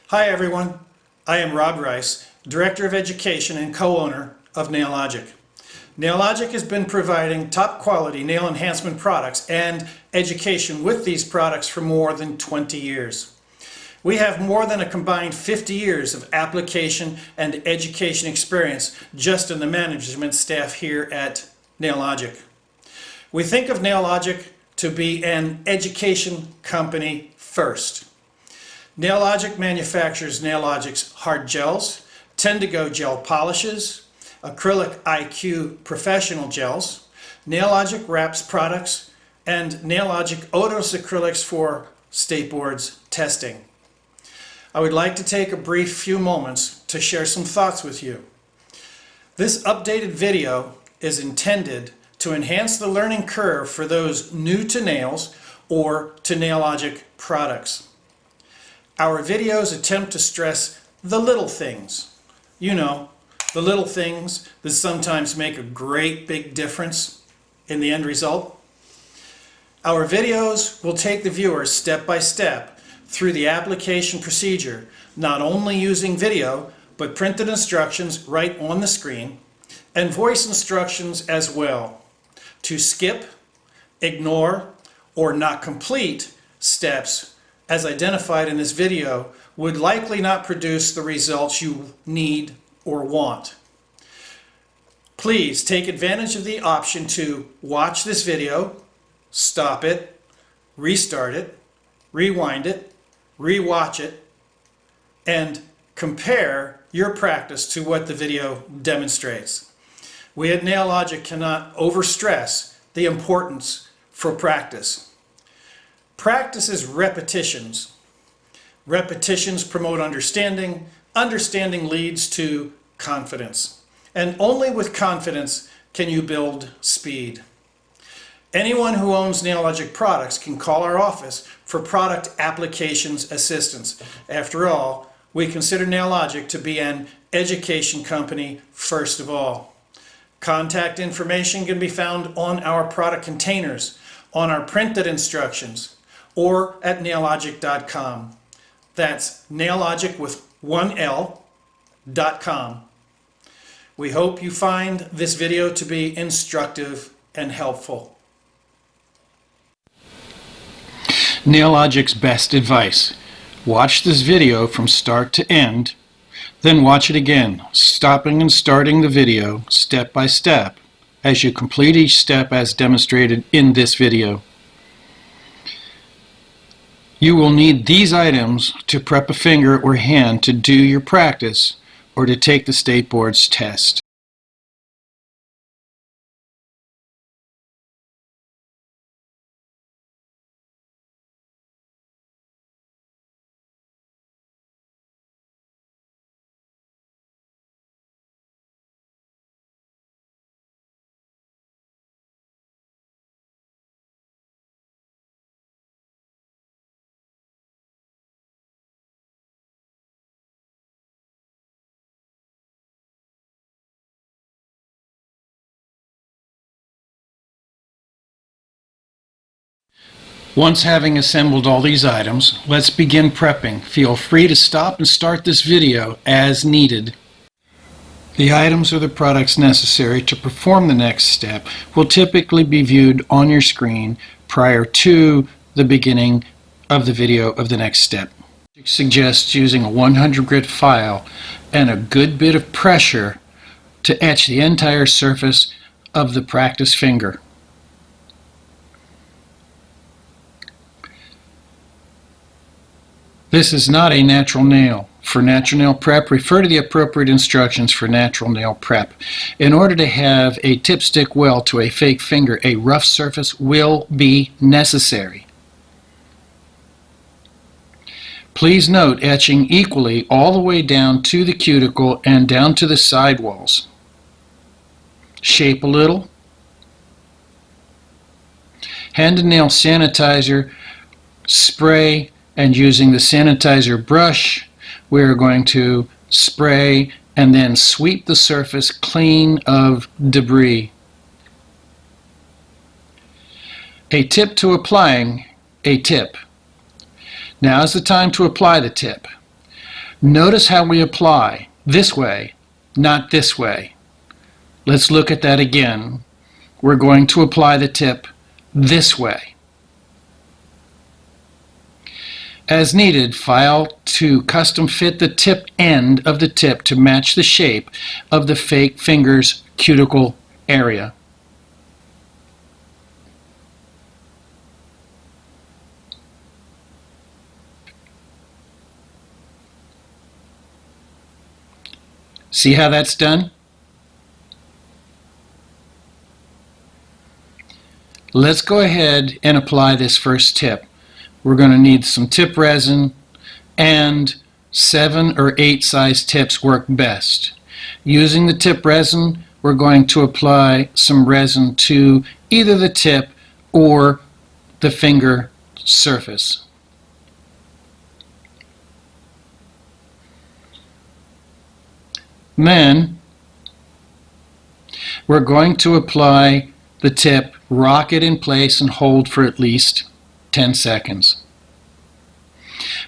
Hi everyone, I am Rob Rice, Director of Education and co-owner of Nailogic. Nailogic has been providing top quality nail enhancement products and education with these products for more than 20 years. We have more than a combined 50 years of application and education experience just in the management staff here at Nailogic. We think of Nailogic to be an education company first. Nailogic manufactures Nailogic's hard gels, Tendigo gel polishes, AcrylicIQ professional gels, Nailogic wraps products, and Nailogic odorless acrylics for skateboards testing. I would like to take a brief few moments to share some thoughts with you. This updated video is intended to enhance the learning curve for those new to nails or to Nailogic products. Our videos attempt to stress the little things. You know, the little things that sometimes make a great big difference in the end result. Our videos will take the viewer step by step through the application procedure, not only using video, but printed instructions right on the screen, and voice instructions as well, to skip, ignore, or not complete steps as identified in this video would likely not produce the results you need or want. Please take advantage of the option to watch this video, stop it, restart it, rewind it, rewatch it, and compare your practice to what the video demonstrates. We at Nailogic cannot overstress the importance for practice. Practice is repetitions. Repetitions promote understanding. Understanding leads to confidence. And only with confidence can you build speed. Anyone who owns Nailogic products can call our office for product applications assistance. After all, we consider Nailogic to be an education company first of all. Contact information can be found on our product containers, on our printed instructions, or at nailogic.com. That's Nailogic with one L.com. We hope you find this video to be instructive and helpful. Nailogic's best advice. Watch this video from start to end, then watch it again, stopping and starting the video step by step as you complete each step as demonstrated in this video. You will need these items to prep a finger or hand to do your practice or to take the skateboards test. Once having assembled all these items, let's begin prepping. Feel free to stop and start this video as needed. The items or the products necessary to perform the next step will typically be viewed on your screen prior to the beginning of the video of the next step. It suggests using a 100 grit file and a good bit of pressure to etch the entire surface of the practice finger. This is not a natural nail. For natural nail prep, refer to the appropriate instructions for natural nail prep. In order to have a tip stick well to a fake finger, a rough surface will be necessary. Please note etching equally all the way down to the cuticle and down to the side walls. Shape a little. Hand and nail sanitizer, spray, and using the sanitizer brush, we're going to spray and then sweep the surface clean of debris. A tip to applying a tip. Now is the time to apply the tip. Notice how we apply this way, not this way. Let's look at that again. We're going to apply the tip this way. As needed, file to custom fit the tip end of the tip to match the shape of the fake finger's cuticle area. See how that's done? Let's go ahead and apply this first tip. We're going to need some tip resin, and 7 or 8 size tips work best. Using the tip resin, we're going to apply some resin to either the tip or the finger surface. Then we're going to apply the tip, rock it in place, and hold for at least 10 seconds.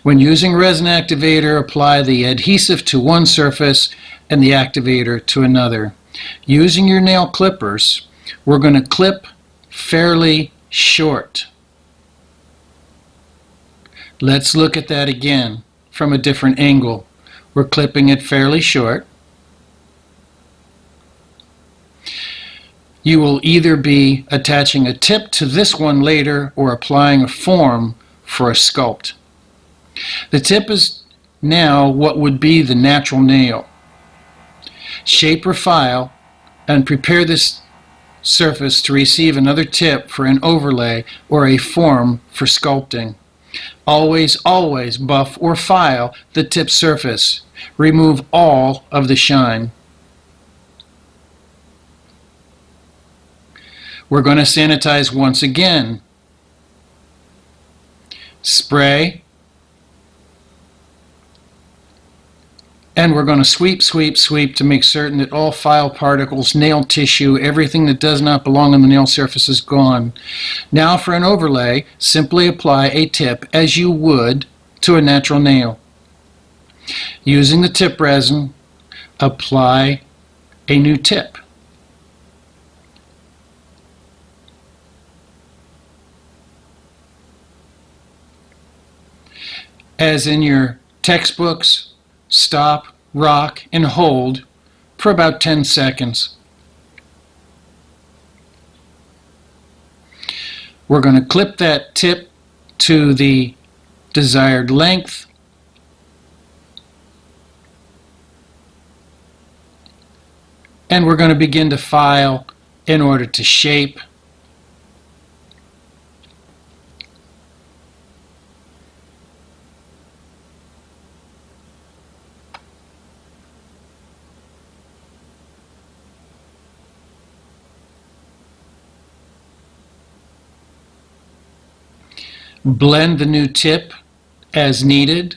When using resin activator, apply the adhesive to one surface and the activator to another. Using your nail clippers, we're going to clip fairly short. Let's look at that again from a different angle. We're clipping it fairly short. You will either be attaching a tip to this one later or applying a form for a sculpt. The tip is now what would be the natural nail. Shape or file and prepare this surface to receive another tip for an overlay or a form for sculpting. Always, always buff or file the tip surface. Remove all of the shine. We're going to sanitize once again. Spray. And we're going to sweep, sweep, sweep to make certain that all file particles, nail tissue, everything that does not belong on the nail surface is gone. Now for an overlay, simply apply a tip as you would to a natural nail. Using the tip resin, apply a new tip. As in your textbooks, stop, rock, and hold for about 10 seconds. We're going to clip that tip to the desired length. And we're going to begin to file in order to shape. Blend the new tip as needed.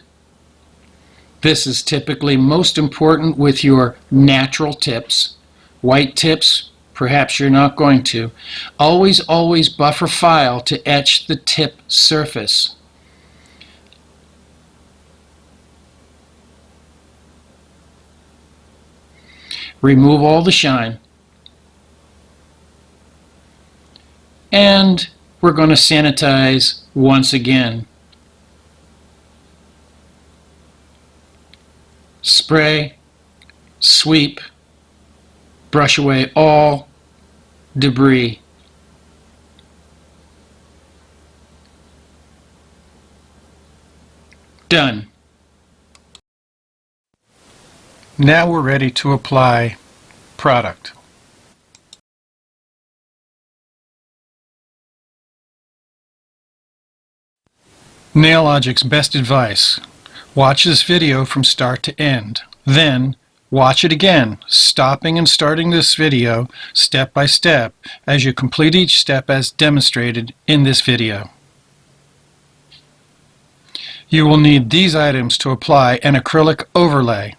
This is typically most important with your natural tips. White tips, perhaps you're not going to. Always, always buffer file to etch the tip surface. Remove all the shine. And we're going to sanitize once again. Spray, sweep, brush away all debris. Done. Now we're ready to apply product. Nailogic's best advice: watch this video from start to end. Then watch it again, stopping and starting this video step by step as you complete each step as demonstrated in this video. You will need these items to apply an acrylic overlay.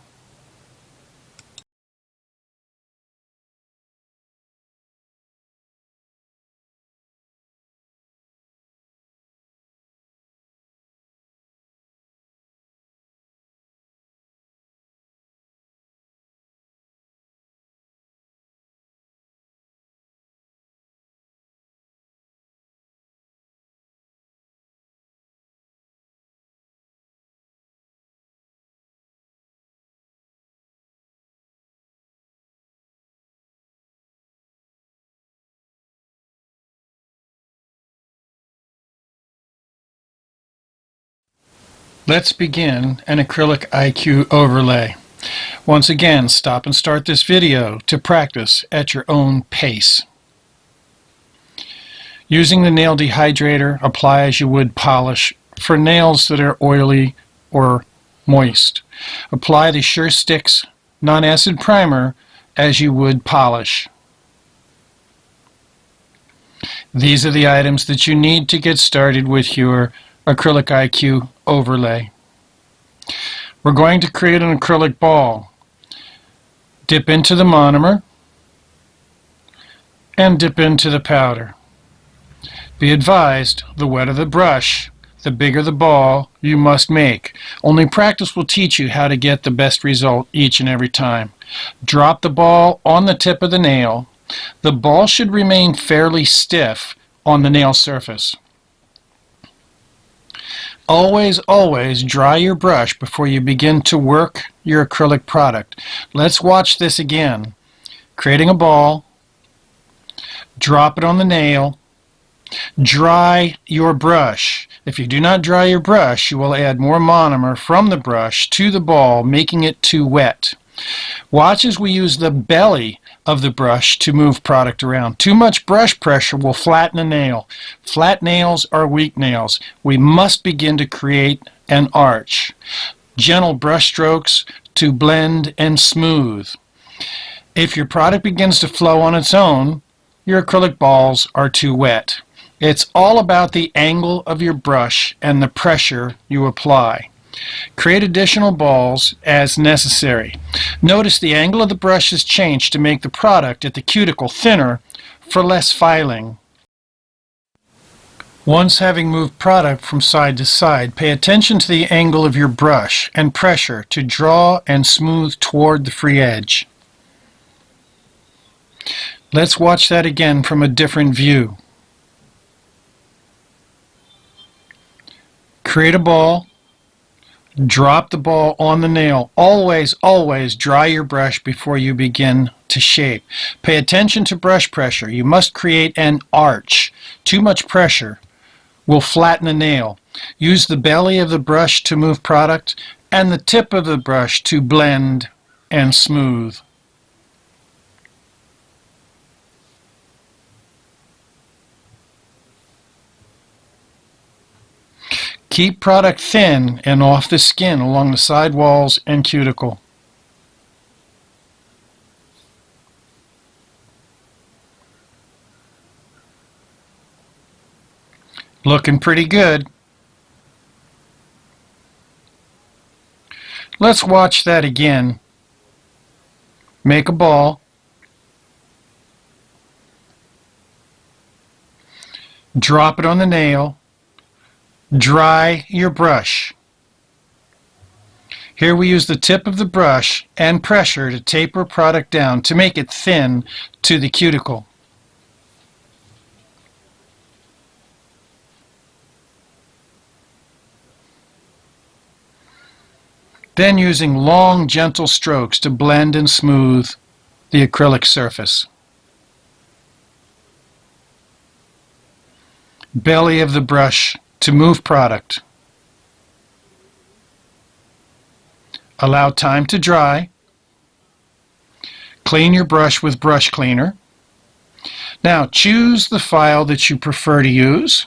Let's begin an AcrylicIQ overlay. Once again, stop and start this video to practice at your own pace. Using the nail dehydrator, apply as you would polish for nails that are oily or moist. Apply the Sure Sticks non-acid primer as you would polish. These are the items that you need to get started with your AcrylicIQ overlay. We're going to create an acrylic ball. Dip into the monomer and dip into the powder. Be advised, the wetter the brush, the bigger the ball you must make. Only practice will teach you how to get the best result each and every time. Drop the ball on the tip of the nail. The ball should remain fairly stiff on the nail surface. Always dry your brush before you begin to work your acrylic product. Let's watch this again. Creating a ball, drop it on the nail, dry your brush. If you do not dry your brush, you will add more monomer from the brush to the ball, making it too wet. Watch as we use the belly of the brush to move product around. Too much brush pressure will flatten a nail. Flat nails are weak nails. We must begin to create an arch. Gentle brush strokes to blend and smooth. If your product begins to flow on its own, your acrylic balls are too wet. It's all about the angle of your brush and the pressure you apply. Create additional balls as necessary. Notice the angle of the brush is changed to make the product at the cuticle thinner for less filing. Once having moved product from side to side, pay attention to the angle of your brush and pressure to draw and smooth toward the free edge. Let's watch that again from a different view. Create a ball. Drop the ball on the nail. Always dry your brush before you begin to shape. Pay attention to brush pressure. You must create an arch. Too much pressure will flatten a nail. Use the belly of the brush to move product and the tip of the brush to blend and smooth. Keep product thin and off the skin along the side walls and cuticle. Looking pretty good. Let's watch that again. Make a ball. Drop it on the nail. Dry your brush. Here we use the tip of the brush and pressure to taper product down to make it thin to the cuticle. Then using long, gentle strokes to blend and smooth the acrylic surface. Belly of the brush to move product. Allow time to dry. Clean your brush with brush cleaner. Now choose the file that you prefer to use.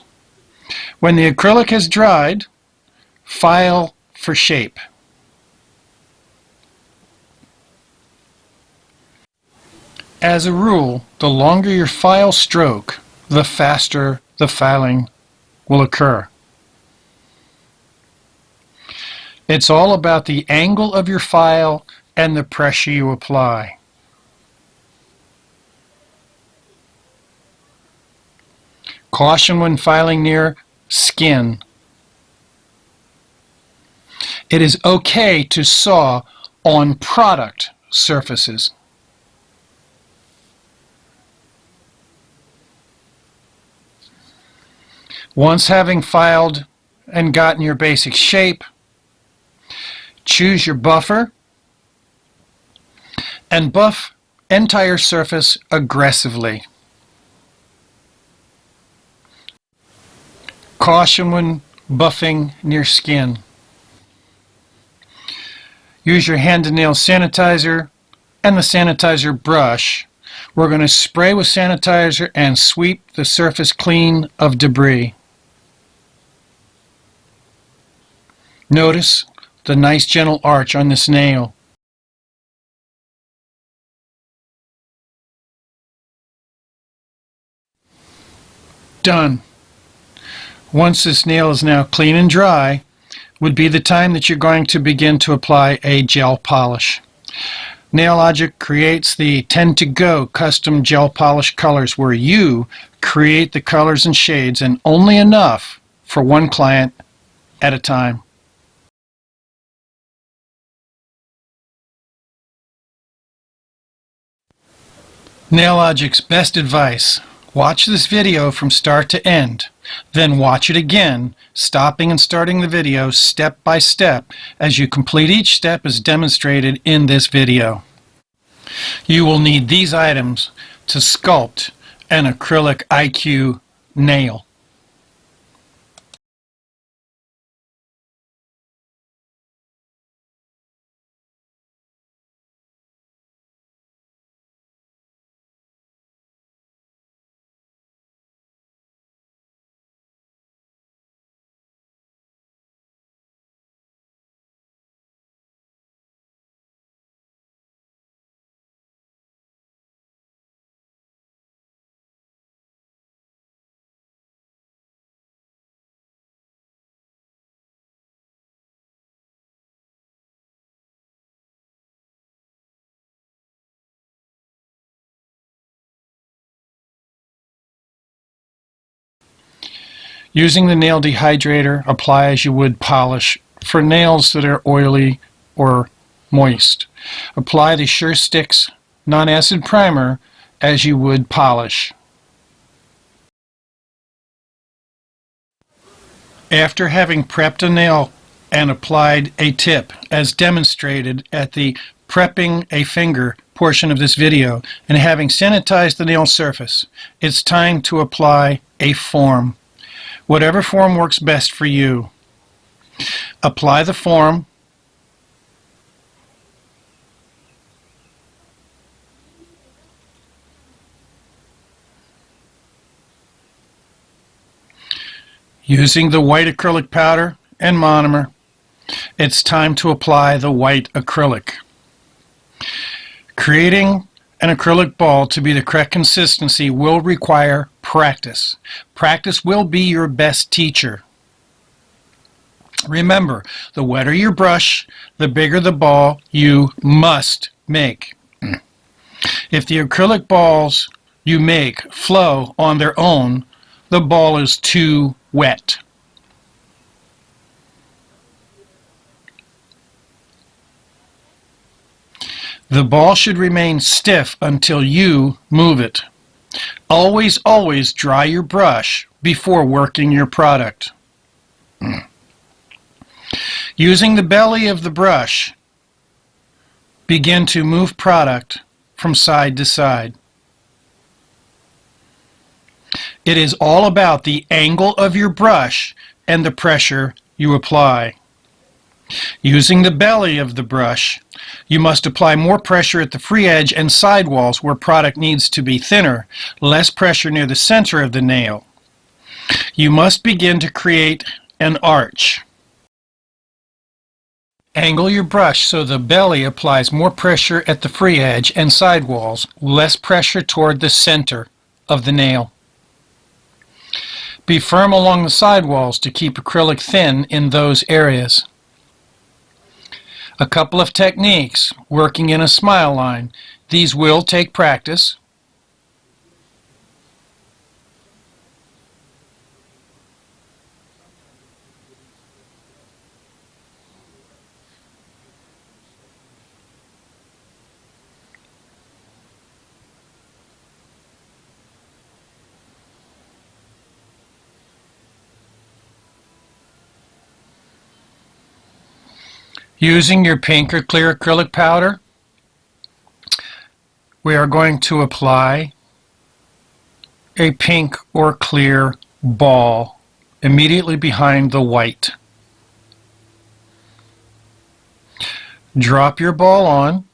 When the acrylic has dried, file for shape. As a rule, the longer your file stroke, the faster the filing will occur. It's all about the angle of your file and the pressure you apply. Caution when filing near skin. It is okay to saw on product surfaces. Once having filed and gotten your basic shape, choose your buffer and buff entire surface aggressively. Caution when buffing near skin. Use your hand and nail sanitizer and the sanitizer brush. We're going to spray with sanitizer and sweep the surface clean of debris. Notice the nice gentle arch on this nail. Done. Once this nail is now clean and dry, would be the time that you're going to begin to apply a gel polish. Nailogic creates the Tend-to-Go custom gel polish colors where you create the colors and shades, and only enough for one client at a time. Nailogic's best advice: watch this video from start to end, then watch it again, stopping and starting the video step by step as you complete each step as demonstrated in this video. You will need these items to sculpt an AcrylicIQ nail. Using the nail dehydrator, apply as you would polish for nails that are oily or moist. Apply the Sure Sticks non-acid primer as you would polish. After having prepped a nail and applied a tip as demonstrated at the prepping a finger portion of this video, and having sanitized the nail surface, it's time to apply a form. Whatever form works best for you. Apply the form. Using the white acrylic powder and monomer, it's time to apply the white acrylic. Creating an acrylic ball to be the correct consistency will require practice. Practice will be your best teacher. Remember, the wetter your brush, the bigger the ball you must make. If the acrylic balls you make flow on their own, the ball is too wet. The ball should remain stiff until you move it. Always, always dry your brush before working your product. Using the belly of the brush, begin to move product from side to side. It is all about the angle of your brush and the pressure you apply. Using the belly of the brush, you must apply more pressure at the free edge and sidewalls where product needs to be thinner, less pressure near the center of the nail. You must begin to create an arch. Angle your brush so the belly applies more pressure at the free edge and sidewalls, less pressure toward the center of the nail. Be firm along the sidewalls to keep acrylic thin in those areas. A couple of techniques working in a smile line. These will take practice. Using your pink or clear acrylic powder, we are going to apply a pink or clear ball immediately behind the white. Drop your ball on.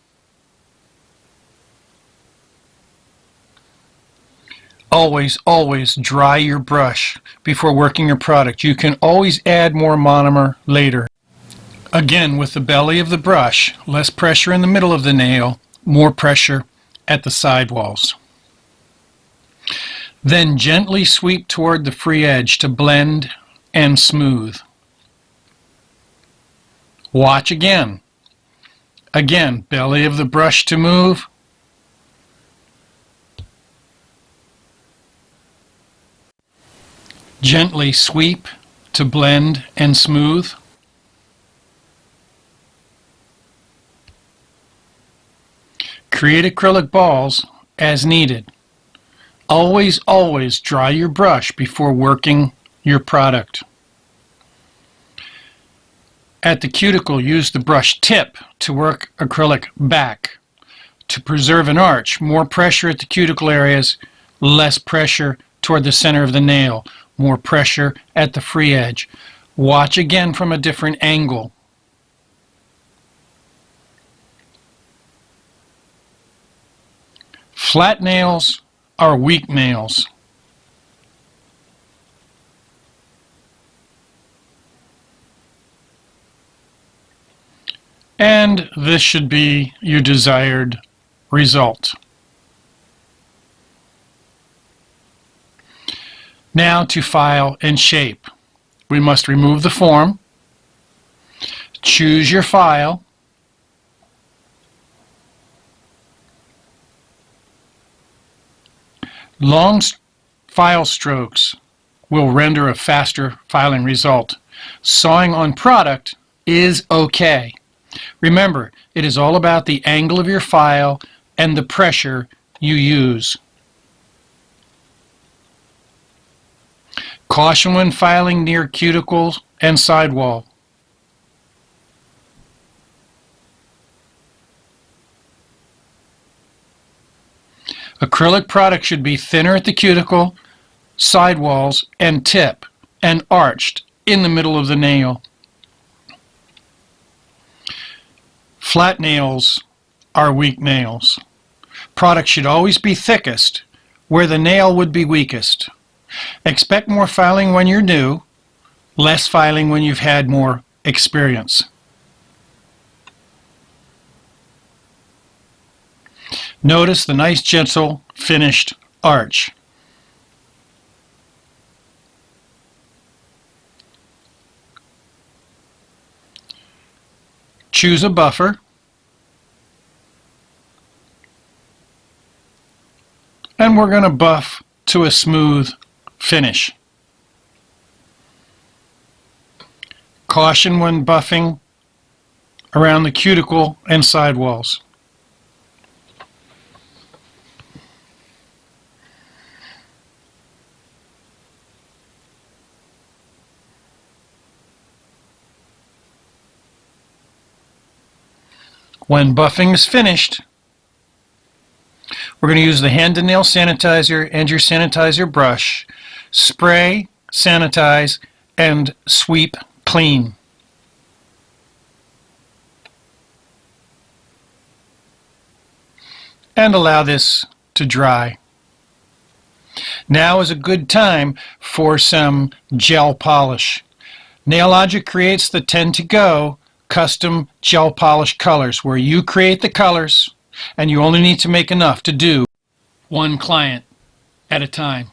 Always, always dry your brush before working your product. You can always add more monomer later. Again, with the belly of the brush, less pressure in the middle of the nail, more pressure at the sidewalls. Then gently sweep toward the free edge to blend and smooth. Watch again. Again, belly of the brush to move. Gently sweep to blend and smooth. Create acrylic balls as needed. Always, always dry your brush before working your product. At the cuticle, use the brush tip to work acrylic back. To preserve an arch, more pressure at the cuticle areas, less pressure toward the center of the nail, more pressure at the free edge. Watch again from a different angle. Flat nails are weak nails. And this should be your desired result. Now to file and shape. We must remove the form, choose your file, long file strokes will render a faster filing result. Sawing on product is okay. Remember, it is all about the angle of your file and the pressure you use. Caution when filing near cuticles and sidewall. Acrylic product should be thinner at the cuticle, sidewalls, and tip, and arched in the middle of the nail. Flat nails are weak nails. Product should always be thickest where the nail would be weakest. Expect more filing when you're new, less filing when you've had more experience. Notice the nice, gentle, finished arch. Choose a buffer. And we're going to buff to a smooth finish. Caution when buffing around the cuticle and sidewalls. When buffing is finished, we're going to use the hand and nail sanitizer and your sanitizer brush. Spray, sanitize, and sweep clean. And allow this to dry. Now is a good time for some gel polish. Nailogic creates the 10 to go custom gel polish colors where you create the colors and you only need to make enough to do one client at a time.